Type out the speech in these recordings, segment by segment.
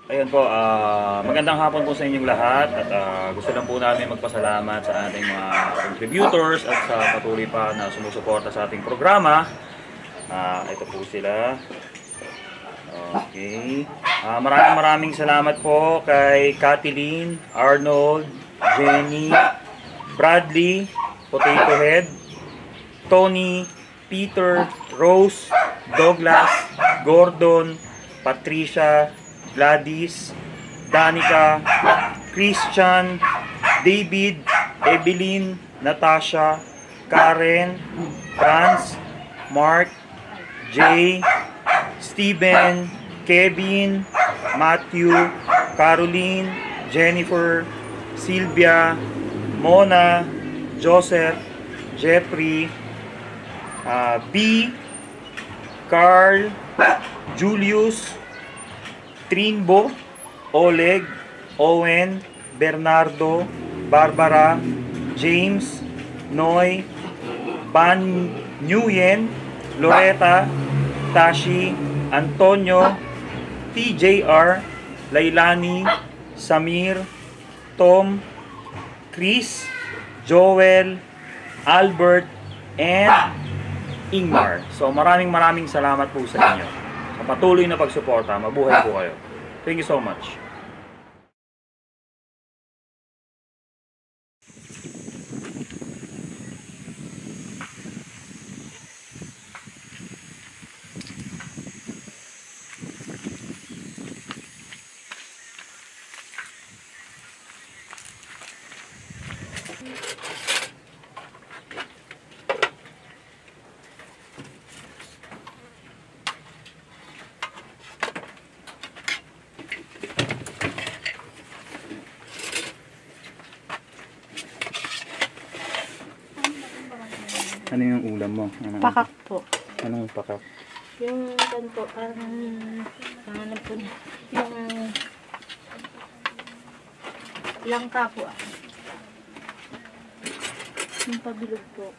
Ayun po, magandang hapon po sa inyong lahat at gusto lang po namin magpasalamat sa ating mga contributors at sa patuloy pa na sumusuporta sa ating programa. Ito po sila. Okay. Maraming salamat po kay Kathleen, Arnold, Jenny, Bradley, Potato Head, Tony, Peter, Rose, Douglas, Gordon, Patricia, Gladys, Danica, Christian, David, Evelyn, Natasha, Karen, Franz, Mark, Jay, Steven, Kevin, Matthew, Caroline, Jennifer, Sylvia, Mona, Joseph, Jeffrey, B, Carl, Julius, Trinbo, Oleg, Owen, Bernardo, Barbara, James, Noy, Ban Nguyen, Loretta, Tashi, Antonio, TJR, Lailani, Samir, Tom, Chris, Joel, Albert, and Ingmar. So maraming salamat po sa inyo. Sa patuloy na pagsuporta. Mabuhay po kayo. Thank you so much. Ano yung ulam mo? Pakak po. Anong pakak? Yung kan po, ano po, yung langka po. Yung pabilog po.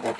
Hello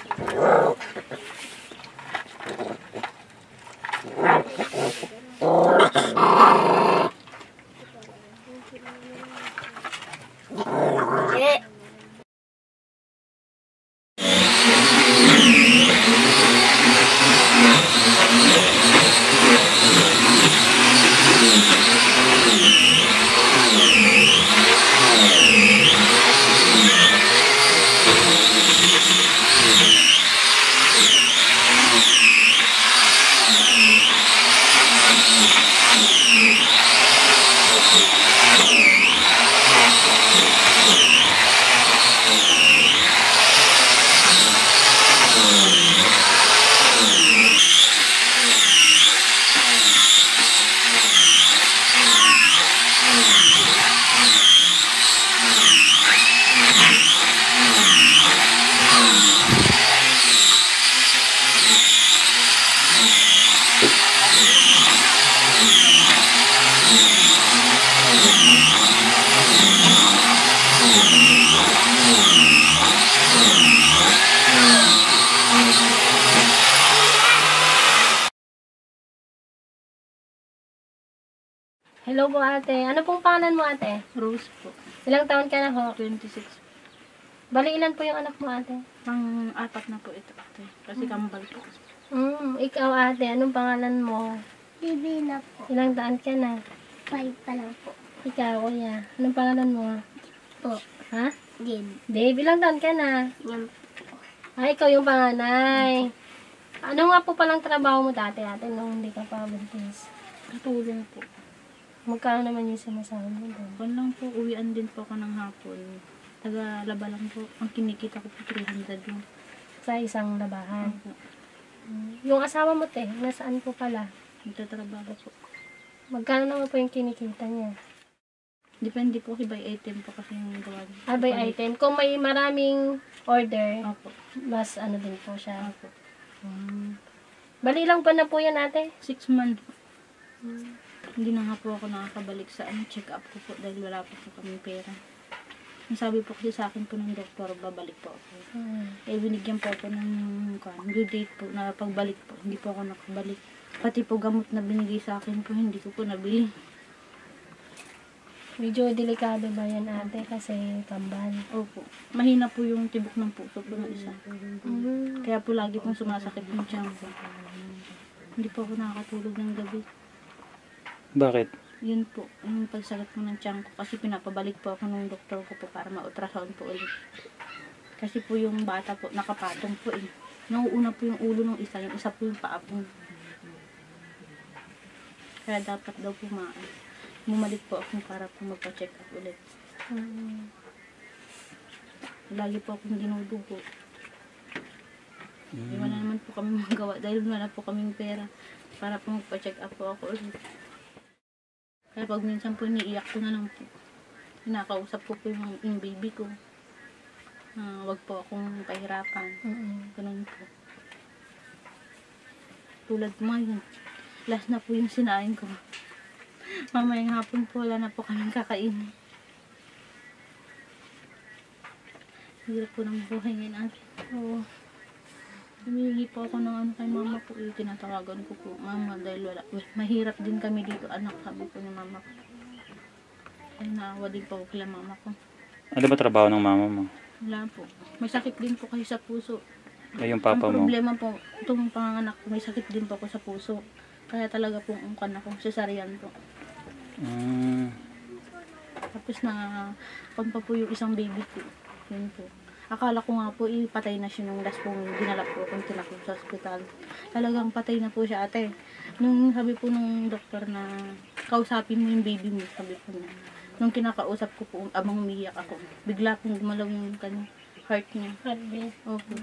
po ate. Ano pong pangalan mo ate? Rose po. Ilang taon ka na ho? 26. Bali ilan po yung anak mo ate? Pang-apat na po ito ate. Kasi kambal po. Ikaw ate, anong pangalan mo? Bibi na po. Ilang taon ka na? 5 pa lang po. Ikaw kuya, anong pangalan mo? Po. Ha? Game. Dave, ilang taon ka na? Yan. Ay, ikaw yung panganay. Ano nga po palang trabaho mo dati ate nung hindi ka pa buntis? Katulong po. Magkano naman yung sinasama mo doon? Kung lang po, uwian din po ako ng hapon. Taga-laba lang po. Ang kinikita ko po 300 lang. Sa isang labahan. Opo. Yung asawa mo te, nasaan po pala? Nagtatrabaho po. Magkano naman po yung kinikita niya? Depende po, by item po kasi yung gawa. By item. Kung may maraming order, Opo. mas ano din po siya. Opo. Bali lang pa na po yan ate? 6 months. Hindi na nga po ako nakakabalik sa check-up ko po dahil wala po kami pera. Ang sabi po kasi sa akin po ng doktor, babalik po ako. Eh, binigyan po ako ng due date po na pagbalik po. Hindi po ako nakabalik. Pati po gamot na binigay sa akin po, hindi ko po nabili. Medyo delikado ba yan ate kasi kambal? Opo. Mahina po yung tibok ng puso po ng isa. Kaya po lagi pong sumasakit yung tiyan ko. Hindi po ako nakakatulog ng gabi. Bakit? Yun po, yung pagsakit po ng tiyan ko. Kasi pinapabalik po ako ng doktor ko po para ma-ultrasound po ulit. Kasi po yung bata po, nakapatong po eh. Nauuna po yung ulo ng isa, yung isa po yung paa po. Kaya dapat daw po bumalik po ako para po magpa-check up ulit. Lagi po akong dinudugo. Wala naman po kami magawa dahil wala po kaming pera para po magpa-check up po ako ulit. Kaya pag minsan po niiyak ko na lang po. Kinakausap ko po yung baby ko. Wag po akong pahirapan. Ganun po. Tulad mo yun. Last na po yung sinain ko. Mamayang hapon po, wala na po kaming kakainin. Hirap po ng buhay ngayon natin. Oo. Humihingi po ako ng kay mama po. Tinatawagan ko po, mama, dahil wala. Mahirap din kami dito, anak, sabi po ni mama ko. Ay, naawa din po ako kila mama ko. Ano ba trabaho ng mama mo? Wala po. May sakit din po kasi sa puso. Ay, yung papa Ang mo? problema po, itong panganak ko, may sakit din po ako sa puso. Kaya talaga po ungkan ako, cesarean po. Tapos na, pampa po yung isang baby ko. Yun po. Akala ko nga po, patay na siya nung last pong dinala po akong tinakbo sa ospital. Talagang patay na po siya ate. Nung sabi po nung doktor na, kausapin mo yung baby mo, sabi po niya. Nung kinakausap ko po, abang umiyak ako, bigla pong gumalaw yung heart niya. Heartbeat. Opo.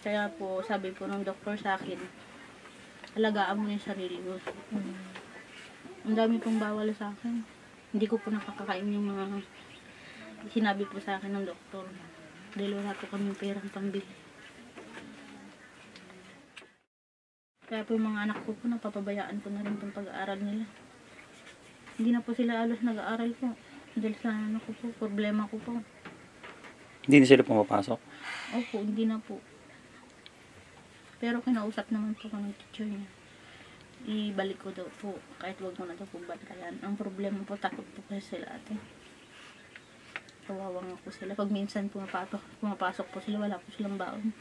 Kaya po, sabi po ng doktor sa akin, alagaan mo yung sarili mo. Ang dami pong bawal sa akin. Hindi ko po nakakakain yung mga sinabi po sa akin ng doktor. Dahil wala po kaming perang pambili. Kaya po yung mga anak ko po, napapabayaan ko na rin pong pag-aaral nila. Hindi na po sila alos nag-aaral po. Dahil sa ano ko po, problema ko po. Hindi na sila pumapasok? Opo, hindi na po. Pero kinausap naman po ko ng teacher niya. Ibalik ko daw po, kahit wag mo na daw po bantayan. Ang problema po, takot po kasi sila ate. Kawawa nga po sila. Pag minsan pumapasok po sila, wala po silang baon.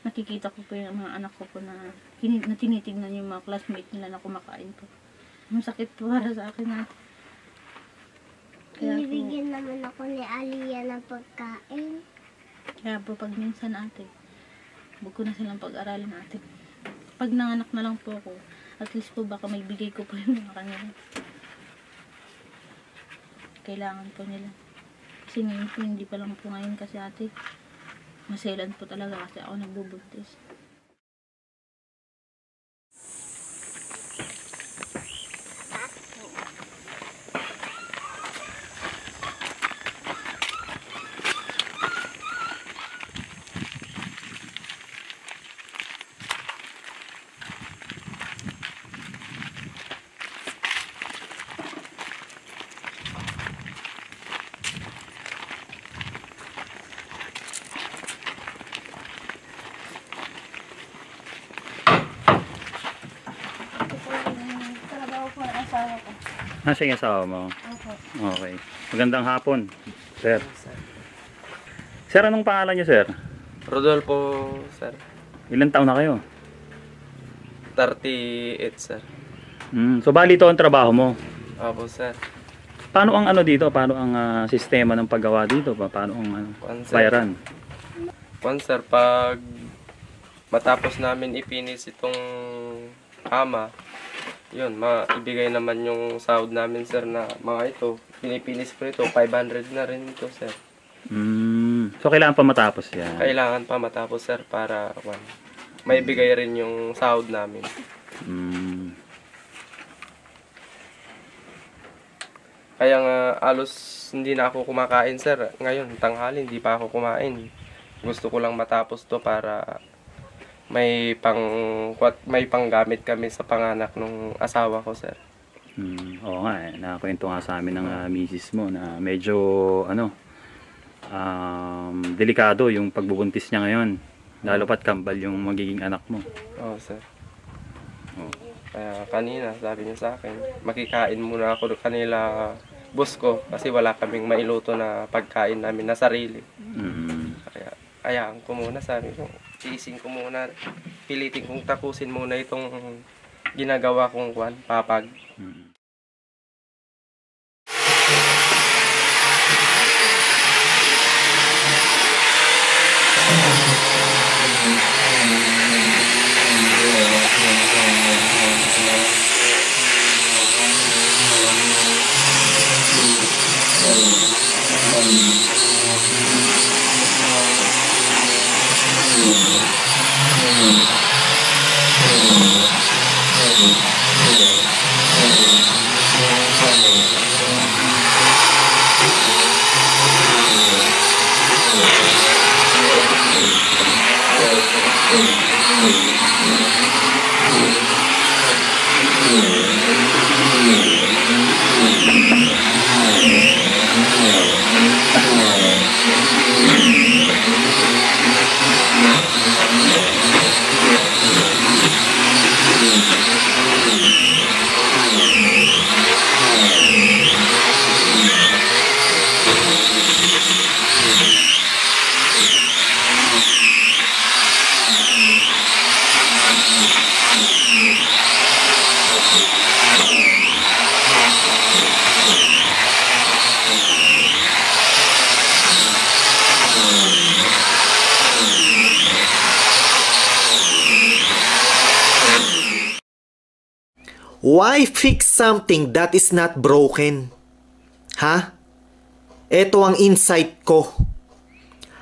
Nakikita ko po yung mga anak ko po na tinitignan yung mga classmate nila na kumakain po. Ang sakit po para sa akin ate. Kaya po, Binibigyan naman ako ni Aliyah ng pagkain. kaya po pag minsan ate, huwag ko na silang pag-aralin ate. Pag nanganak na lang po ako, at least po baka may bigay ko po yung mga kanila. Kailangan po nila. Kasi ngayon po, hindi pa lang po ngayon kasi ate. Maselan po talaga kasi ako nagbubuntis. Ito po yung trabaho ko ng asawa ko. Nasa yung asawa mo? Opo. Okay. Magandang hapon, sir. Sir, anong pangalan niyo, sir? Rodolfo, sir. Ilan taon na kayo? 38, sir. So, bali ito ang trabaho mo. Opo, sir. Paano ang ano dito? Paano ang sistema ng paggawa dito? Paano ang Kwan, sir. bayaran? Kwan, sir, pag matapos namin ipinis itong ama, yun, maibigay naman yung sahod namin, sir, na mga ito. Pinipinis ko ito, 500 na rin ito, sir. So, kailangan pa matapos yan? Kailangan pa matapos, sir, para kwan, maibigay rin yung sahod namin. Kaya nga, alos hindi na ako kumakain, sir. Ngayon, tanghali, hindi pa ako kumain. Gusto ko lang matapos to para may panggamit kami sa panganak ng asawa ko, sir. Oo nga, nakakwento nga sa amin ng misis mo na medyo delikado yung pagbubuntis niya ngayon. Lalo pat kambal yung magiging anak mo. Oo, sir. Oo. Kaya kanina, sabi niya sa akin, makikain muna ako kanila boss ko kasi wala kaming mailuto na pagkain namin na sarili. Kaya ayaan ko muna, sabi ko, tiisin ko muna, pilitin kong tapusin muna itong ginagawa kong papag. Why fix something that is not broken? Ha? Ito ang insight ko.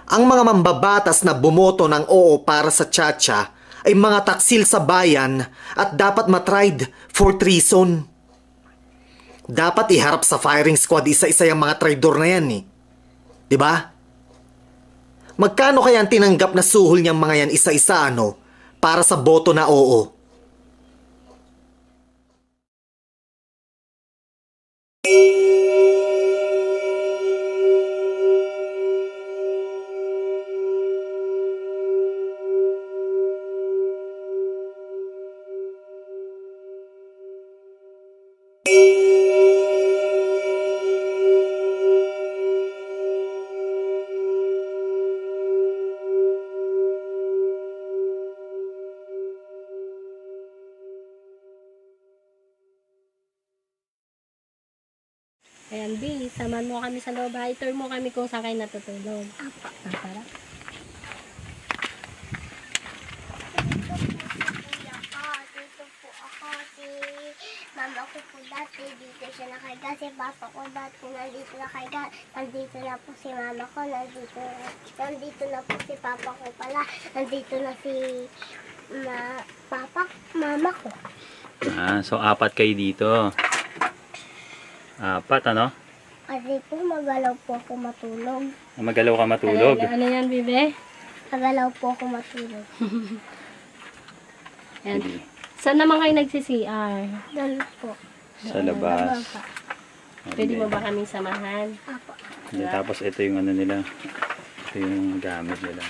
Ang mga mambabatas na bumoto ng oo para sa Chacha ay mga taksil sa bayan at dapat matried for treason. Dapat iharap sa firing squad isa-isa yung mga traidor na yan eh. Diba? Magkano kaya ang tinanggap na suhol niyang mga yan isa-isa para sa boto na oo? Samahan mo kami sa loob, ha? I-tour mo kami kung saan kayo natutulog. Apo. Tara. Kuya ko, dito po ako. Si mama ko po dati, dito siya nakahiga. Si papa ko dati, nandito nakahiga. Nandito na po si mama ko, nandito na po si papa ko pala. Nandito na si mama ko. So 4 kayo dito. 4, ano? Kasi po magalaw po ako matulog. Magalaw ka matulog. Ano yan, Bibe? Magalaw po ako matulog. Yan. Saan naman kayo nagsi-CR? Dalo po. Sa labas. Pwede mo ba kaming samahan? Apo. Tapos ito yung ano nila. Ito yung gamit nila.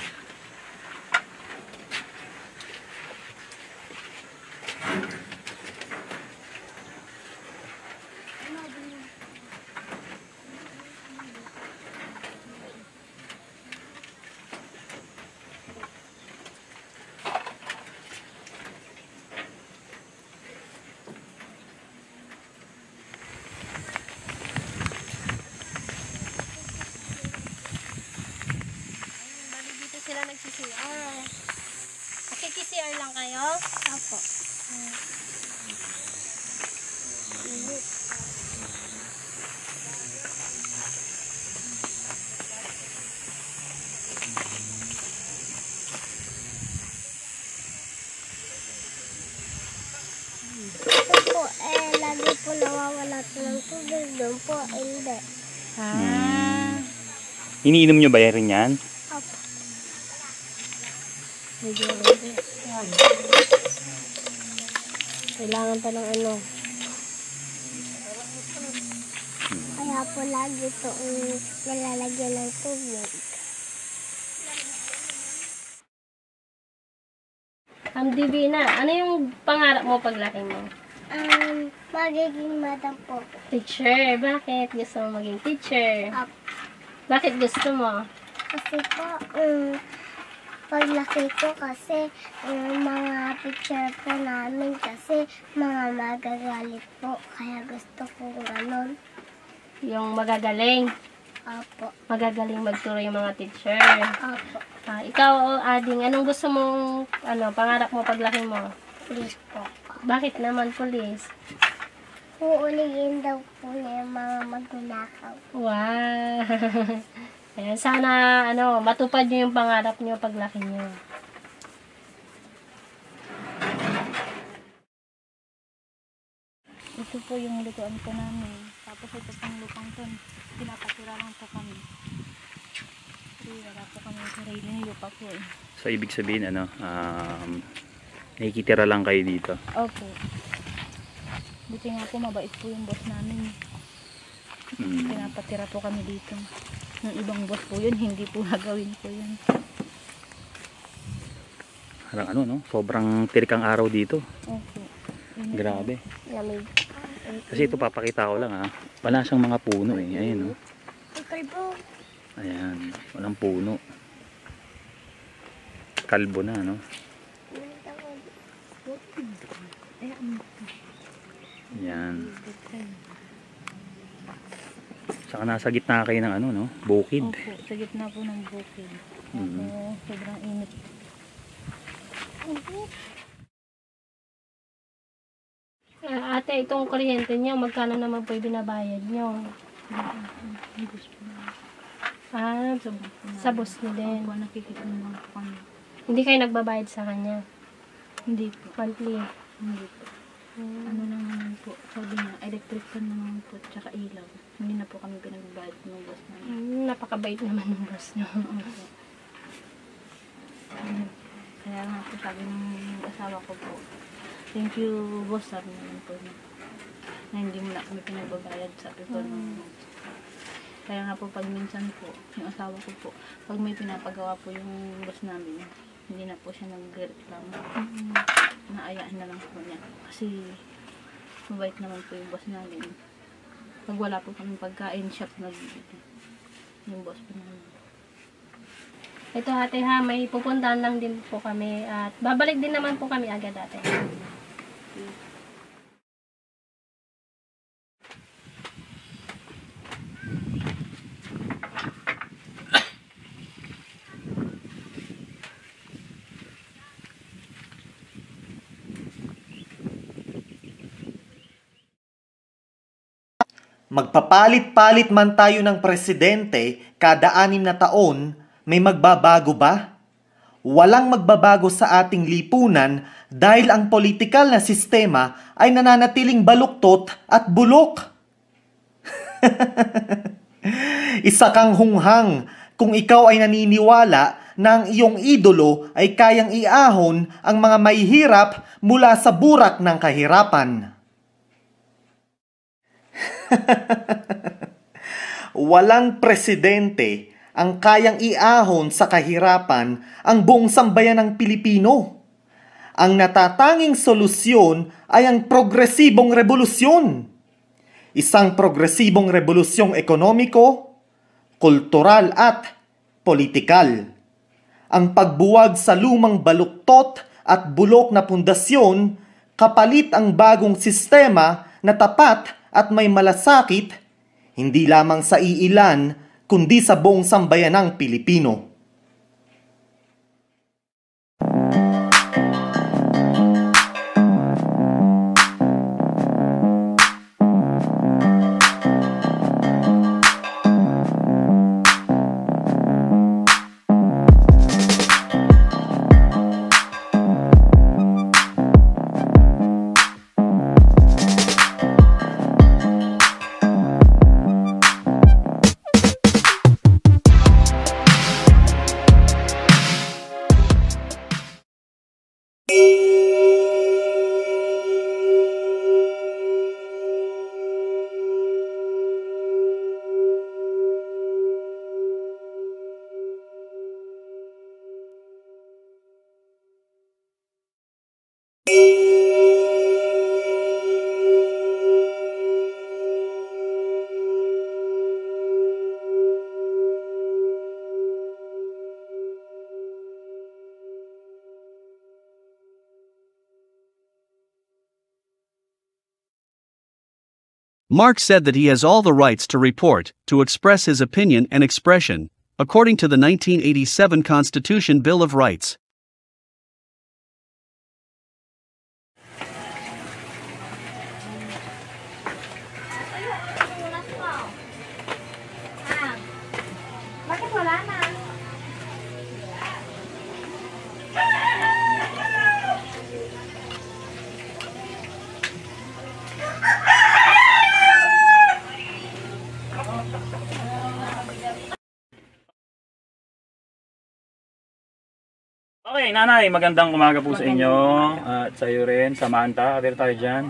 Bali dito sila nagsi-CR. Nakiki-CR lang kayo? Apo. Ito po, lagi po nawawala po ng tubig. Doon po, hindi. Iniinom nyo ba rin yan? Apo. Medyo hindi. Yan. Kailangan pa ng ano. Kaya po lagi po nilalagyan ng tubig. Divina, ano yung pangarap mo paglaki mo? Magiging madam po. Teacher. Bakit gusto mo maging teacher? Apo. Bakit gusto mo? Kasi po, paglaki ko kasi mga picture po namin kasi mga magagalit po. Kaya gusto ko ganon. Yung magagaling. Apo. Magagaling magturo yung mga teacher. Apo. Ikaw, Ading, anong gusto mong pangarap mo paglaki mo? Please po. Bakit naman police? Uulihin daw po niya yung mga magnanakaw. Wow! Ayan, sana matupad niyo yung pangarap niyo paglaki niyo. Ito po yung lutuan po namin. Tapos ito pong lupang to, pinapatira lang po kami. Kasi wala po kami sariling lupa po eh. So ibig sabihin nakikitira lang kayo dito. Opo. Buti nga po mabait po yung boss namin. Pinapatira po kami dito. Ng ibang boss po yun, hindi po gagawin po yun. Parang sobrang tirikang araw dito. Opo. Grabe. Lamig. Kasi ito papakita ko lang wala siyang mga puno eh. Ayun Okay po. Ayan, walang puno. Kalbo na Ayan. Saka nasa gitna kayo ng bukid. Opo, sa gitna po ng bukid. Mhm. Opo, sobrang init. Ate, itong kuryente niyo, magkano naman po yung binabayad niyo? Sa boss niyo din. Opo, nakikita naman po kami. Hindi kayo nagbabayad sa kanya? Hindi po. Monthly? Hindi po. Ano na naman po, sabi niya, electric fan naman po, tsaka ilaw. Hindi na po kami pinagbayad ng boss namin. Napakabait naman ng boss niyo. Opo. Kaya nga po sabi ng asawa ko po, thank you boss, sabi naman po niya. Na hindi mo na kami pinagbabayad, sabi ko. Kaya nga po pag minsan po, yung asawa ko po, pag may pinapagawa po yung boss namin, hindi na po siya nagreklamo. Naayaan na lang po niya. Kasi mabait naman po yung boss namin. Pag wala po kami pagkain, siya po nagbibigay. Yung boss po namin. Ito ate ha, may pupuntahan lang din po kami at babalik din naman po kami agad ate. Magpapalit-palit man tayo ng presidente kada 6 na taon, may magbabago ba? Walang magbabago sa ating lipunan dahil ang politikal na sistema ay nananatiling baluktot at bulok. Isa kang hunghang kung ikaw ay naniniwala na ang iyong idolo ay kayang iahon ang mga mahihirap mula sa burak ng kahirapan. Walang presidente ang kayang iahon sa kahirapan ang buong sambayan ng Pilipino. Ang natatanging solusyon ay ang progresibong revolusyon. Isang progresibong revolusyong ekonomiko, kultural at politikal. Ang pagbuwag sa lumang baluktot at bulok na pundasyon kapalit ang bagong sistema na tapat at may malasakit, hindi lamang sa iilan, kundi sa buong sambayanang Pilipino. Mark said that he has all the rights to report, to express his opinion and expression, according to the 1987 Constitution Bill of Rights. Bakit wala na? Okay, nanay, magandang umaga po sa inyo. At sa iyo rin, Samantha. Kapir tayo dyan.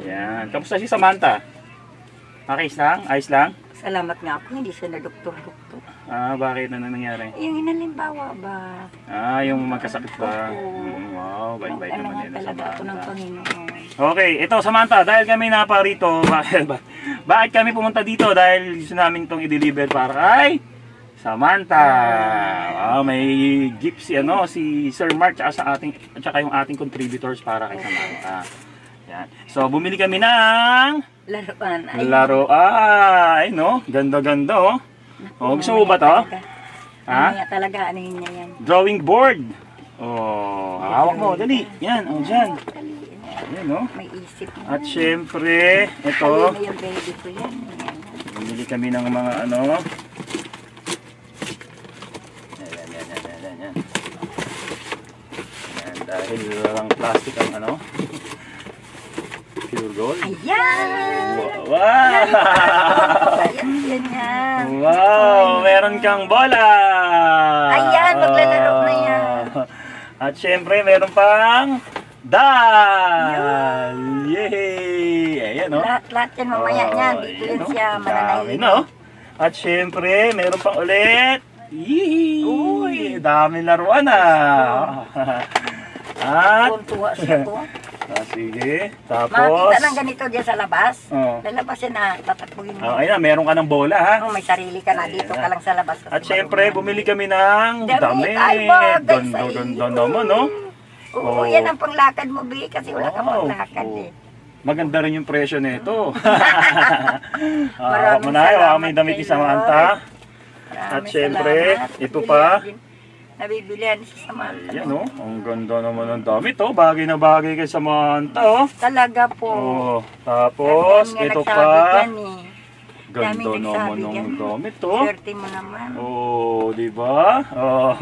Yan. Kamusta si Samantha? Okay lang? Ayos lang? Salamat nga ako, hindi siya na doktor-doktor. Bakit? Ano nangyari? Yung inalimbawa ba? Yung magkasakit ba? Oo. Wow, bait-bait Ano naman nga yun. talaga ako ng Panginoon. Okay, ito Samantha, dahil kami naparito, bakit kami pumunta dito? Dahil gusto namin itong i-deliver para kay Samantha. Wow, may gift si Sir Mark at saka yung ating contributors para kay Samantha. Yan. So, bumili kami ng Laruan. laruan. No? Ganda-ganda, oh. Oh, gusto mo ba to? Ha? Mamaya talaga, ano yun niya yan? Drawing board. Oh, hawak mo, dali. Yan, oh, dyan. Yan, no? May isip na. At syempre, ito, Kali na yung baby ko yan. bumili kami ng mga ano. Yan. Yan, dahil lang plastic ang ano. Pure gold. Ayan! Wow! Yan yan. Wow! Meron kang bola! Ayan, maglalaro na yan. At syempre, meron pang dal! Yay! Ayan, no? Lahat yan mamaya niyan. Dito yan siya mananahimik. Dami, no? At syempre, meron pang ulit. Yee! Dami laruan, At, Tuntua siya ko. sige. Tapos, Makakita ng ganito dyan sa labas. Oo. Lalabas yan na tatakbuhin mo. ayun na, meron ka ng bola, ha? May sarili ka na dito ka lang sa labas. At syempre, bumili kami ng Damit. damit. Ay, bagay Ganda, sa'yo. ganda naman, no? Oo, yan ang panglakad mo, Bi, kasi wala ka Wow. panglakad eh. Maganda rin yung presyo nito. Maraming May salamat damit ni kayo. Samantha. At Maraming syempre, salamat. ito pa. nabibilihan si Samantha. Ayan oh, ang ganda naman ng damit oh. Bagay na bagay kay Samantha oh. Talaga po. Oh, tapos Dami nga ito nagsabi pa. dyan eh. Ganda Daming naman nagsabi ng dyan. damit oh. Swerte mo naman. Oh, di ba? Oh.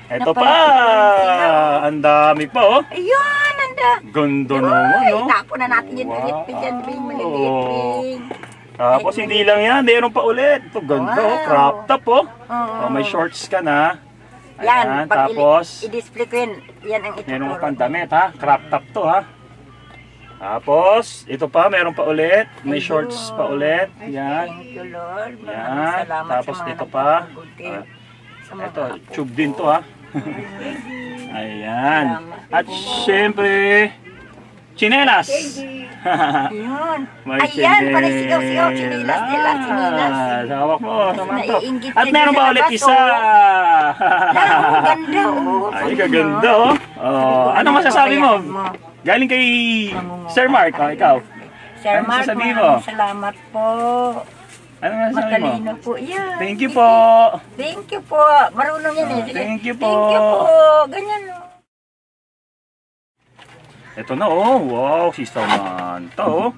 Ito pa. Napalapit na sila, Ang dami pa oh. Ayun, nanda. Ganda naman Ay, oh. tapo na natin yung Wow. ulit. Dyan, Bing, maliliit, Bing. Tapos hindi lang yan, meron pa ulit. Ito ganda oh, Wow. crop top oh. Oo. Oh, may shorts ka na. Yan, Ayan, pag tapos i-display ko yan, yan ang ituturo. meron pang damit ha, crop top to ha. Tapos, ito pa, meron pa ulit. May shorts pa ulit. Yan. Thank you, Lord. Maraming Yan. salamat Tapos sa mga ito pa. nagpapagod din. Sa mga Ito, apo tube ko. din to ha. Ayan. At syempre, chinelas. Yun. May Ayan, pala sigaw-sigaw. Sinilas nila, sinilas. Hawak mo, Samantha. Naiinggit At din meron sa pa ulit labas, isa. Ang ganda, oh. Ay, kaganda oh. Oh, ano masasabi mo? Galing kay Sir Mark, oh, ikaw. Sir Ano Mark, sasabihin mo? maraming salamat po. Ano masasabi mo? Matalino po yan. Thank you po. Thank you po. Marunong yan eh. Thank you po. Thank you po. Ganyan oh. Ito na oh. Wow, si Samantha oh.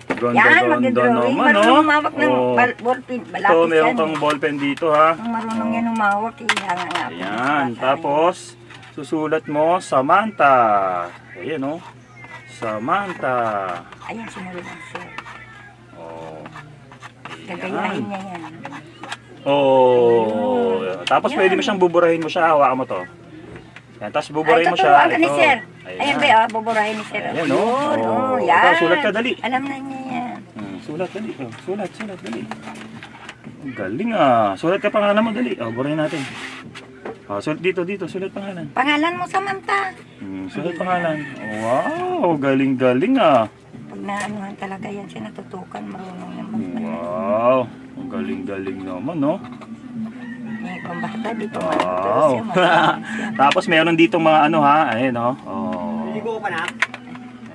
Yan, Ganda-ganda mag-drawing. naman Marunong oh. umawak ng Oh. ballpen. Ito, Balapis meron yan. kang ballpen dito ha. Ang marunong yan umawak. Kaya nga. Ayan, tapos susulat mo Samantha. Ayan oh. Samantha. Ayan, sinulong sir. Oh. Gagayahin niya yan. Oh. Tapos Yan. pwede mo siyang buburahin mo siya. Hawakan mo to. Yan, tapos buburahin mo siya. tuturuan ka ni Ito. sir. Ayan ba, buburahin ni sir. Ayan oh. Yun, Oh. yan. Ito, sulat ka dali. Alam na niya yan. Sulat dali. Oh, sulat, dali. Ang galing ah. Sulat ka pangalan mo dali. Oh, burahin natin. Oh, sulat dito, sulat pangalan. Pangalan mo, Samantha. Sulat pangalan. Wow, galing ah. Pag naanuhan talaga yan siya natutukan, marunong yan magpala. Wow, ang galing naman no. May pambata dito. Wow. Tapos meron dito mga ano ha. Ayan oh. Oh.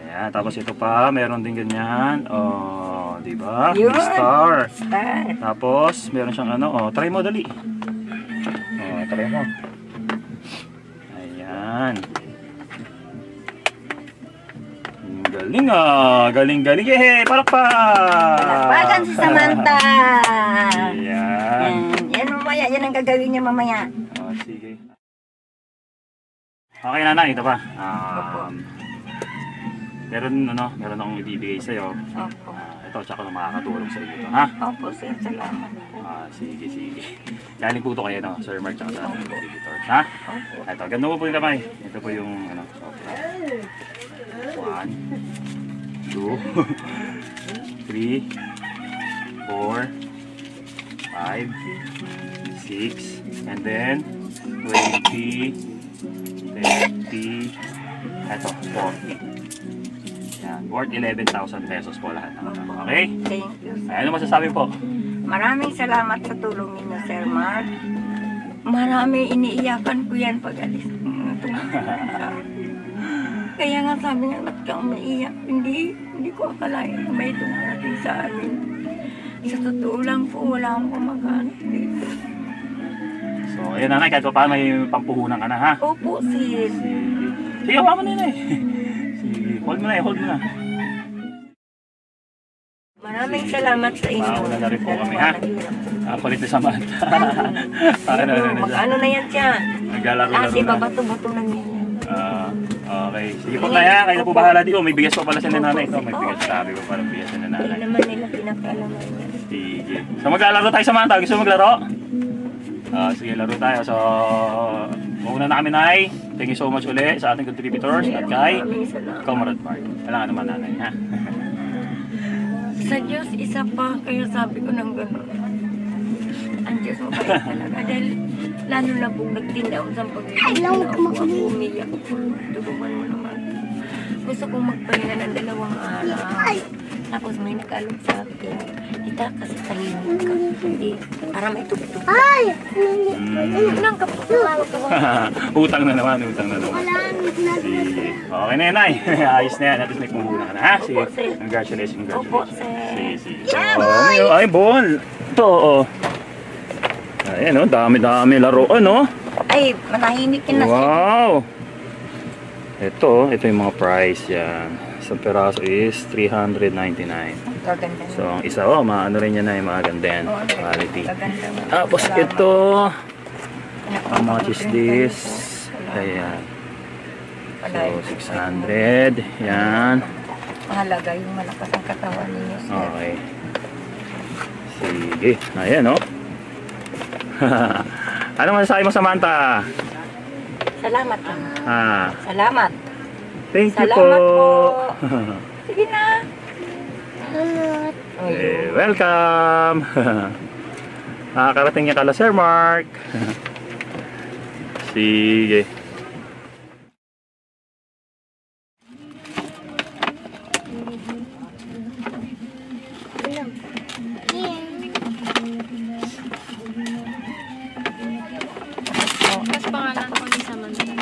Ayan, tapos ito pa, meron din ganyan. Oh, di ba? Yun. Star. Star. Tapos meron siyang ano, oh, try mo dali. Oh, try mo. Ayan. Galing ah, galing. Yehe, palakpak. Palakpakan si Samantha. Ayan. Yan mamaya, yan ang gagawin niya mamaya. Oh, sige. Okay na, ito pa. Meron akong ibibigay sa iyo. Opo. Ito, tsaka na makakatulong sa iyo ito, ha? Opo, sir. Salamat po. Sige. Galing po ito kayo, no? Sir Mark, tsaka sa editors, ha? Opo. Ito, ganda po yung kamay. Ito po yung, ano, software. 1, 2, 3, 4, 5, 6, and then 20, 30, ito, 40. Yan, worth 11,000 pesos po lahat. Okay? Thank you, sir. Ano masasabi po? Maraming salamat sa tulong ninyo, Sir Mark. Marami iniiyakan ko yan pag alis. Kaya nga sabi niya, ba't ka umiiyak? Hindi ko akalain na may dumarating sa amin. Sa totoo lang po, wala akong kumagana dito. So, ayan nanay, kahit pa paano may pampuhunan ka na, ha? Opo, sis. Sige, hawa mo na yun eh. Sige, hold mo na. Maraming salamat sa inyo. Mauna na rin po kami, ha? Palit na Samantha. Mag-ano na yan siya? Naglalaro-laro Kasi na. babato-bato lang yan. Okay. Sige po na yan. Kayo na po bahala dito. May bigas pa pala sa nanay. Ito, may bigas. Sabi ko pala bigas sa Hindi nanay. naman nila pinakalaman yan. Sige. So maglalaro tayo Samantha. Gusto mo maglaro? Sige, laro tayo. So, mauna na kami, Nay. Thank you so much ulit sa ating contributors at kay Maraming salamat. Comrade Mark. Kailangan naman nanay, ha? Sa Diyos, isa pa. Kaya sabi ko ng gano'n. Ang Diyos mabait talaga. Dahil lalo na pong nagtinda ako sa pag-ibig. Ako umiyak ko. Tulungan mo naman. Gusto kong magpahinga ng 2 araw. Tapos may nag-alok sa akin. Tita, kasi tahimik ka. Hindi, para may tugtog. Ay! Nang kapatawag ka. Utang na naman. Sige. Okay na yan, Nay. Ayos na yan. At least may pumuna ka na, ha? Sige. Congratulations. Opo, sir. Sige. Ay, ball. Ito, oh. Ayan, oh. Dami-dami laruan, oh. Ay, manahimik ka na siya. Wow! Ito yung mga price yan. Isang peraso is 399. Gaganda. So, ang isa, maano rin yan na yung mga ganda yan. Quality. Gaganda. Tapos ito, how much is this? Ayan. So, 600. Yan. Mahalaga yung malakas ang katawan ninyo, sir. Okay. Sige. Ayan, oh. Ano masasabi mo, Samantha? Salamat ka. Salamat. Thank you Salamat po. Sige na. Welcome. Nakakarating niya kala Sir Mark. Sige. Tapos pangalan ko ni Samantha.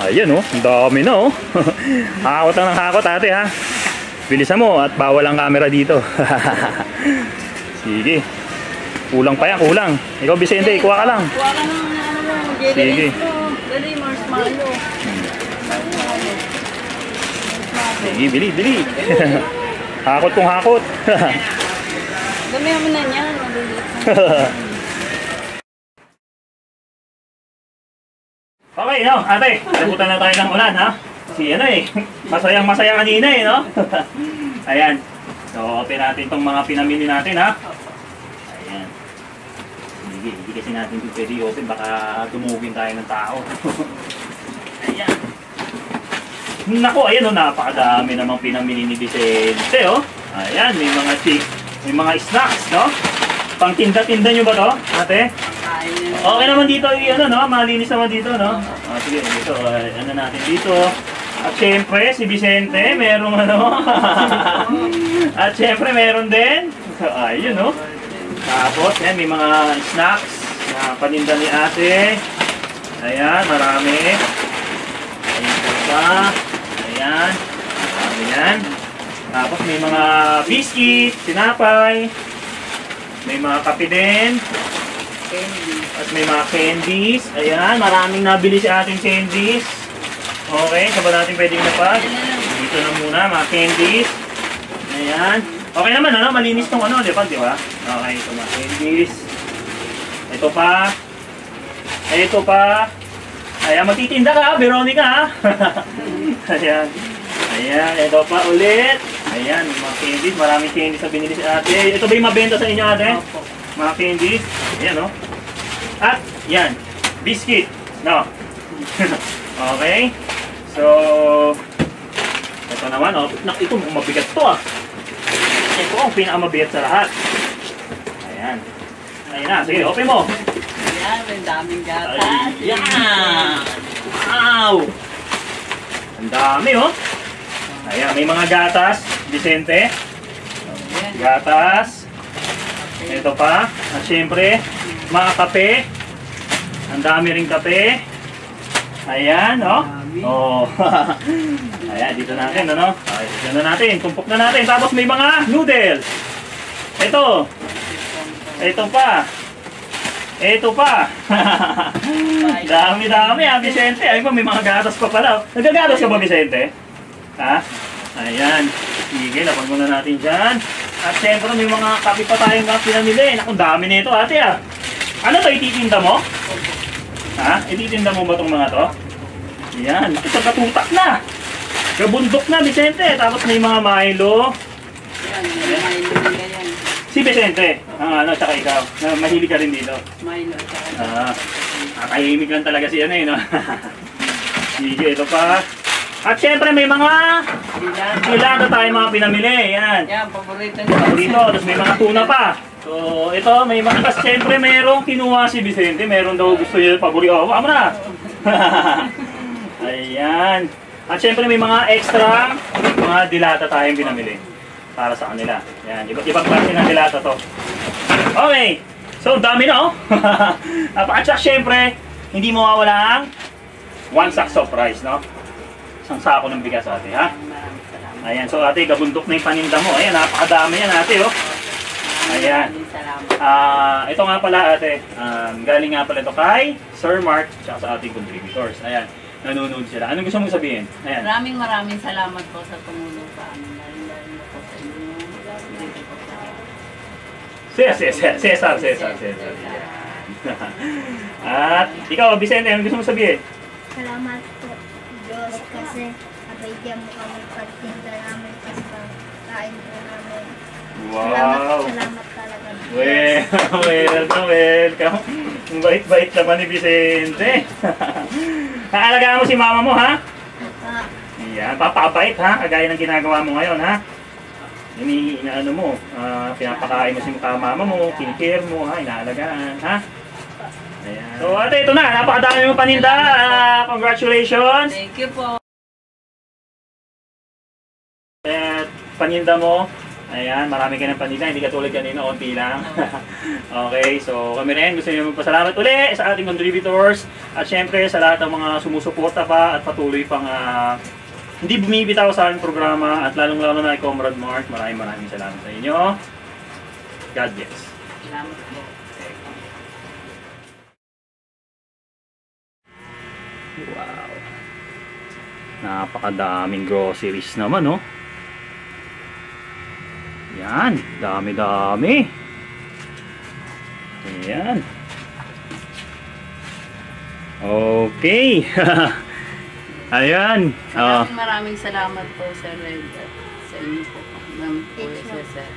Ayan oh, ang dami na oh. Hakot lang ng hakot ate ha. Bilisan mo at bawal ang camera dito. Sige. Kulang pa yan, kulang. Ikaw Vicente, kuha ka lang. Kuha ka ng ano mo, Sige. Dali, marshmallow. Sige, bili, bili. Hakot kung hakot. Gamihan mo na niyan, mabulit. Okay, no, ate. Nabutan na tayo ng ulan, ha? Si ano eh, masayang masaya kanina eh, no? Ayan. So, open natin tong mga pinamili natin, ha? Ayan. Hindi kasi natin dito pwede open, baka tumugin tayo ng tao. Ayan. Naku, ayan o, napakadami namang pinamili ni Vicente, oh. Ayan, may mga snacks, no? Pang tinda-tinda nyo ba to, ate? Okay naman dito, ano, no? Malinis naman dito, no? Sige, dito, ano natin dito. At syempre, si Vicente, merong ano. At syempre, meron din. Ayun, no? Tapos, yan, may mga snacks na paninda ni ate. Ayan, marami. Ayan po pa. Ayan. Marami yan. Tapos, may mga biscuit, tinapay. May mga kape din. At may mga candies. Ayan, maraming nabili si ating candies. Okay, saan ba natin pwedeng napag? Dito na muna, mga candies. Ayan. Okay naman, ano? Malinis tong ano, di ba? Okay, ito mga candies. Ito pa. Ito pa. Ayan, magtitinda ka, Veronica, ha? Ayan. Ayan, ito pa ulit. Ayan, mga candies. Maraming candies na binili si ate. Ito ba yung mabenta sa inyo, ate? Opo. Mga candies. Ayan, no? At, yan. Biscuit. No? Okay. So, ito naman, oh. Ito, mabigat to, ah. Ito ang pinakamabigat sa lahat. Ayan. Ayan na. Sige, open mo. Ayan, may daming gatas. Ayan. Wow! Ang dami, oh. Ayan, may mga gatas. Vicente. Gatas. Ito pa. At syempre, mga kape. Ang dami ring kape. Ayan, oh. Oh. Ayan, dito natin, ano? Okay, dito na natin. Tumpok na natin. Tapos may mga noodles. Ito. Ito pa. Ito pa. Dami-dami, ah, Vicente. Ay pa, may mga gatas pa pala. Nagagatas ka ba, Vicente? Ha? Ayan. Sige, lapag muna natin dyan. At syempre, may mga kape pa tayong pinamili. Naku, dami nito, ate, ah. Ano to, ititinda mo? Ha? Ititinda mo ba itong mga to? Ayan. Ito, katutak na. Kabundok na, Vicente. Tapos may mga Milo. Yan, Milo nila yan. Si Vicente. Ano, tsaka ikaw. Mahilig ka rin dito. Milo, tsaka Nakahimik lang talaga si ano eh, no? Sige, ito pa. At syempre may mga dilata tayo mga pinamili. Yan. yan, paborito nila. Paborito. Tapos may mga tuna pa. So, ito, may mga, tapos syempre merong kinuha si Vicente. Meron daw gusto niya paborito. Oh, amo na. Ayan. At syempre may mga extra mga dilata tayong pinamili para sa kanila. Yan, ibang klase ng dilata to. Okay. So, dami na, oh. At saka syempre, hindi mawawala ang one sack of rice, no? Isang sako ng bigas, ate, ha? Maraming salamat. Ayan, so ate, gabundok na yung paninda mo. Ayan, napakadami yan, ate, oh. Ayan. Maraming salamat. Ito nga pala, ate, galing nga pala ito kay Sir Mark, tsaka sa ating contributors. Ayan, nanonood sila. Anong gusto mong sabihin? Ayan. Maraming salamat po sa tumulong sa amin. Lalo po sa inyo. Dito po sa Cesar. Ayan. At ikaw, Vicente, anong gusto mong sabihin? Salamat po, Diyos, kasi nabigyan mo kami pagtinda namin kasi kain po namin. Wow! Salamat talaga. Welcome. Ang bait-bait naman ni Vicente. Naalagaan mo si mama mo, ha? Ayan, papabait, ha? Kagaya ng ginagawa mo ngayon, ha? Inaano mo, pinapakain mo si mama mo, kinikare mo, ha? Inaalagaan, ha? Ayan. So ate, ito na, napakadami mong paninda. Congratulations! Thank you po. At paninda mo, ayan, marami ka ng paninda, hindi katulad kanina, konti lang. Okay, so kami rin gusto nyo magpasalamat uli sa ating contributors at syempre sa lahat ng mga sumusuporta pa at patuloy pang hindi bumibitaw sa aming programa at lalong-lalo na kay Comrade Mark. Maraming salamat sa inyo. God bless. Salamat po. Wow. Napakadaming groceries naman, no? Yan, dami-dami. Ayan. Okay. Ayan. Maraming salamat po sa Red at sa inyo po. Sir.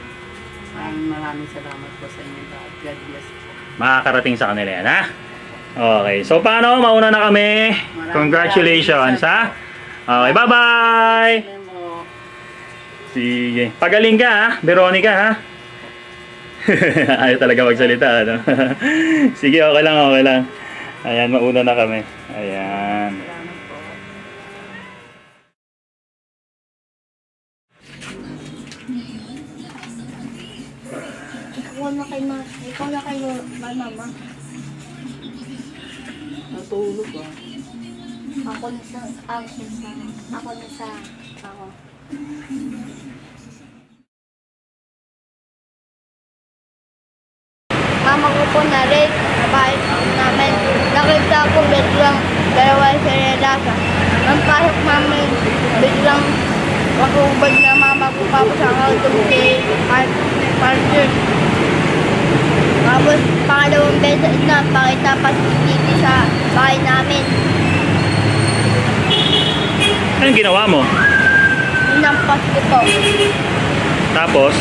Maraming salamat po sa inyo. God bless po. Makakarating sa kanila yan, ha? Okay. So, paano? Mauna na kami. Congratulations, ha? Okay, bye-bye! Sige. Pagaling ka, ha? Veronica, ha? Ayaw talaga magsalita, ano? Sige, okay lang. Ayan, mauna na kami. Ayan. Ikaw na kayo, mama. Natulog ba? Ako na sa. Mama ko po na rin, sa bahay namin. Nakita ko biglang dalawa sa relasa. Nang pasok namin, biglang makubad na mama ko tapos ang auto si Parker. Tapos pangalawang beses na pakita pa si Titi sa bahay namin. Anong ginawa mo? hinampas ko po. Tapos,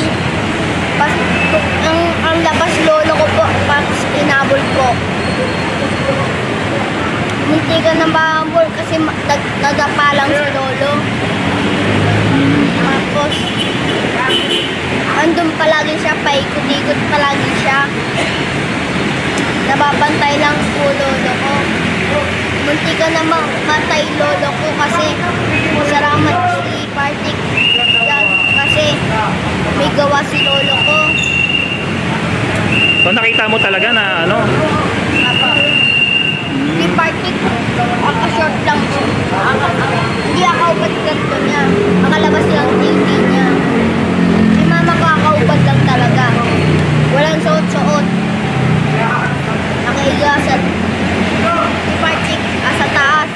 Ang labas lolo ko po, tapos pinabol po. Munti ka na mahambol kasi nadapa lang si lolo. Tapos, andun palagi siya, paikot-ikot palagi siya. Nababantay lang po lolo ko. Munti ka na matay lolo ko kasi masaramat si Partik. Kasi may gawa si lolo ko. so nakita mo talaga na ano? Apa. Si Partik, short lang po. Hindi akaubad ganito niya. Makalabas lang TV niya. Si mama ko akaubad lang talaga. Walang suot-suot. Nakahiga sa si Partik sa taas.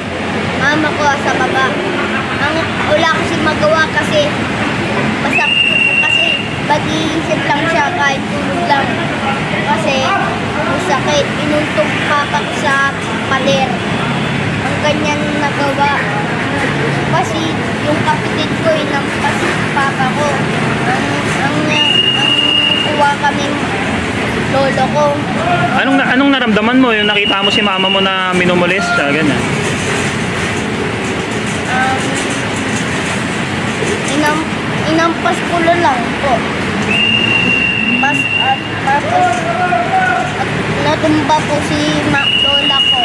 Mama ko sa baba. Wala kasi magawa kasi mag-iisip lang siya kahit tulog lang. Kasi masakit. Inuntog papa ko sa pader. Ang ganyan nagawa. Kasi yung kapatid ko inampas papa ko. Ang kuha kami lolo ko. Anong naramdaman mo yung nakita mo si mama mo na minumulis siya, ganyan? Inampas ko lang po. Tapos natumba po si lola ko.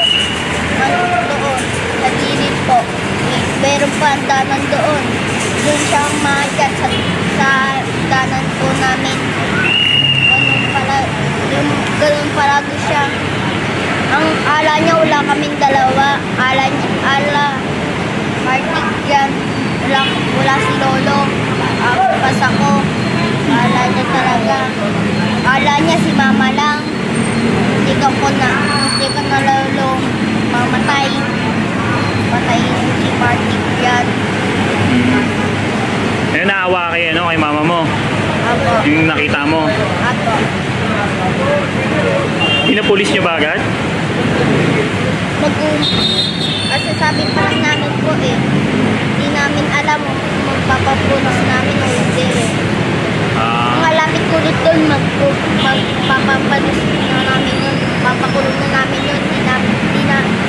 Doon, sa gilid po. Meron pa ang danan doon. Doon siya maakyat sa danan po namin. Ganun palagi siya. Ang ala niya, wala kaming dalawa. Partik dyan. Wala si lolo. Pas ako. Ala niya talaga. Ala niya si mama lang. Hindi ka na lolo mamatay. Patayin si Partik dyan. Eh, naawa kay mama mo? Ako. Yung nakita mo? Ako. Pinapulis niyo ba agad? Kasi sabi pa lang namin po hindi namin alam kung magpapapulis namin o hindi Ang malapit ko doon, magpapapulis na namin yun, papakulong na namin yun,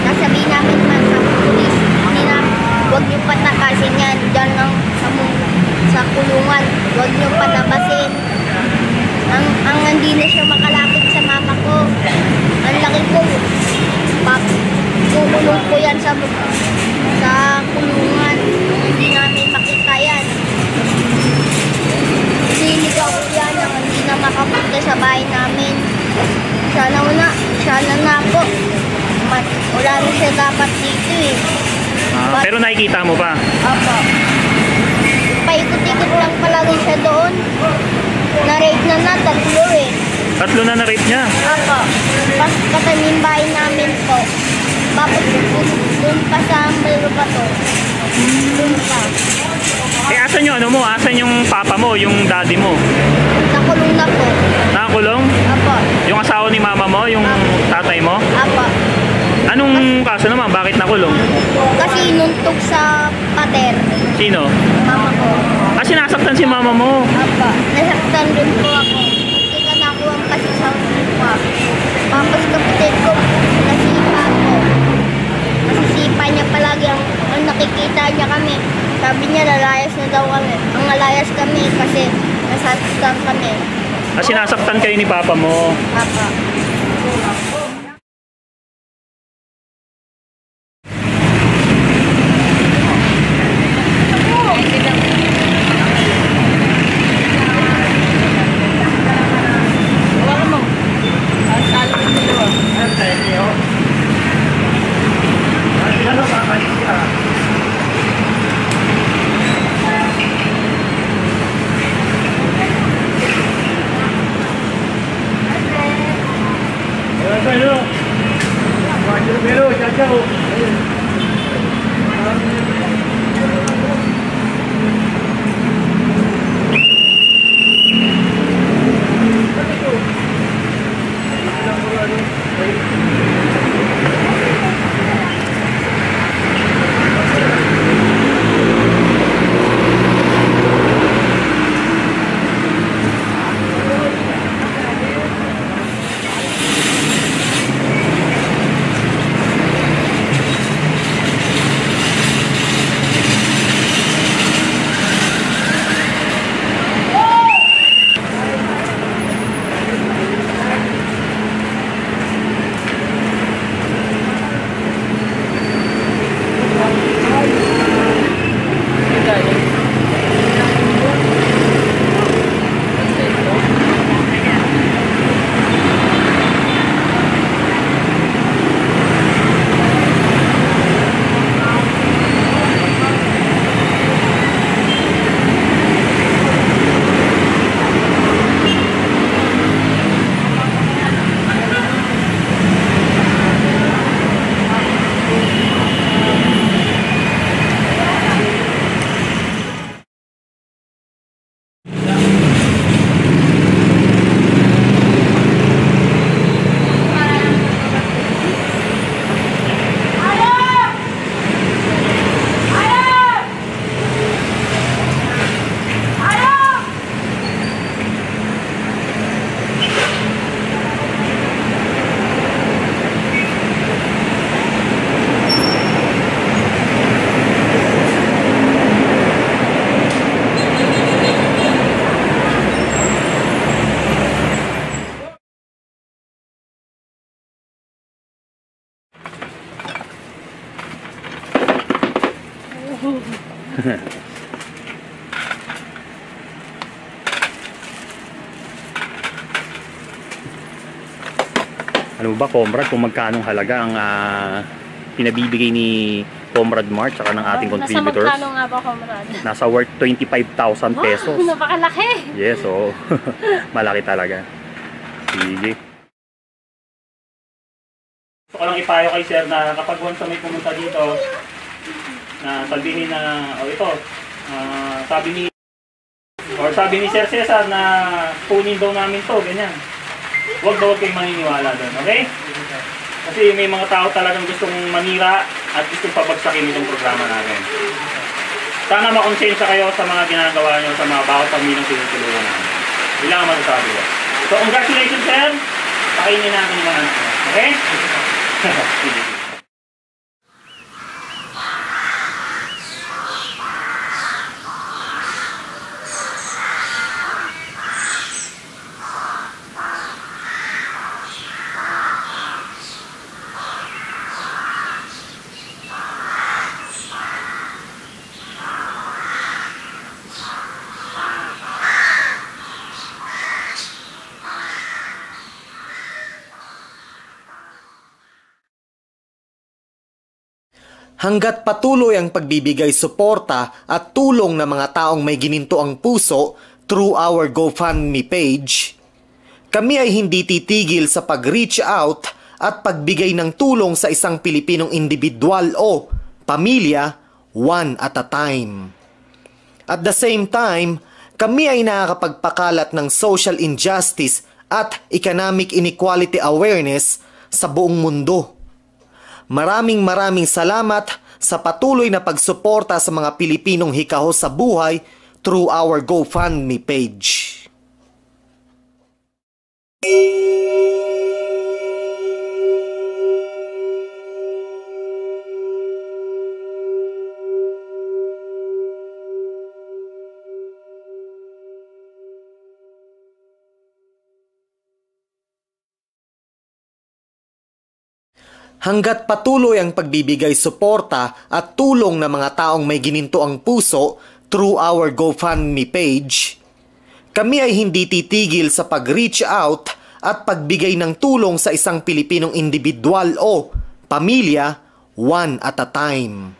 nasabihin namin man sa pulis, huwag niyo patakasin yan, dyan lang sa kulungan, huwag niyo patabasin. Ang hindi na siya makalapit sa mama ko. Ang laki ko. Kukulong ko yan sa kulungan. Hindi namin makita yan. Sinigaw ko yan ang hindi na makapunta sa bahay namin. Sana na po. Wala na siya dapat dito Pero nakikita mo pa? Opo. Paikot-ikot lang palagi siya doon. Na-rape na 3 Tatlo na na-rape niya? Opo. Katanim bahay namin po. Tapos doon pa sa mayroon pa to. Doon pa. Eh, asan yung asan yung papa mo, yung daddy mo? Nakulong na po. Nakakulong? Opo. Yung asawa ni mama mo, yung tatay mo? Opo. Anong kaso naman? Bakit nakulong? Kasi inuntog sa pader. Sino? Mama ko. Sinasaktan si mama mo? Opo. Nasaktan din po ako. Hindi ka nakuha kasi sa upa. Tapos kapatid ko, nasipa ko. Nasisipa niya palagi. Ang nakikita niya kami. Sabi niya, lalayas na daw kami. Ang lalayas kami kasi nasasaktan kami. Sinasaktan kayo ni papa mo? Papa. Ano ba, Comrade, kung magkanong halaga ang pinabibigay ni Comrade Mark tsaka ng ating contributors? Nasa magkano nga ba, Comrade? Nasa worth 25,000 pesos. Napakalaki! Yes, oo. Malaki talaga. Sige. Gusto ko lang ipayo kay Sir na kapag once na may pumunta dito, na sabihin na, sabi ni Sir Cesar na kunin daw namin to, ganyan. Huwag kayong maniniwala doon, okay? Kasi may mga tao talagang gustong manira at gustong pabagsakin itong programa natin. Sana makonsensya kayo sa mga ginagawa nyo sa mga bawat pamilyang tinutulungan namin. Bilang ang masasabi ko. So, congratulations, Sir! Pakainin natin yung mga anak mo. Okay? Sige. Hanggat patuloy ang pagbibigay suporta at tulong ng mga taong may gininto ang puso through our GoFundMe page, kami ay hindi titigil sa pag-reach out at pagbigay ng tulong sa isang Pilipinong individual o pamilya one at a time. At the same time, kami ay nakakapagpakalat ng social injustice at economic inequality awareness sa buong mundo. Maraming salamat sa patuloy na pagsuporta sa mga Pilipinong hikaho sa buhay through our GoFundMe page. Hanggat patuloy ang pagbibigay suporta at tulong ng mga taong may gininto ang puso through our GoFundMe page, kami ay hindi titigil sa pag-reach out at pagbigay ng tulong sa isang Pilipinong individual o pamilya one at a time.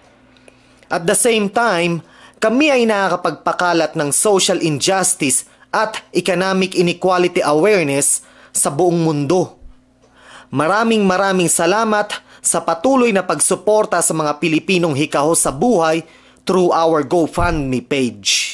At the same time, kami ay nakakapagpakalat ng social injustice at economic inequality awareness sa buong mundo. Maraming salamat sa patuloy na pagsuporta sa mga Pilipinong hikaho sa buhay through our GoFundMe page.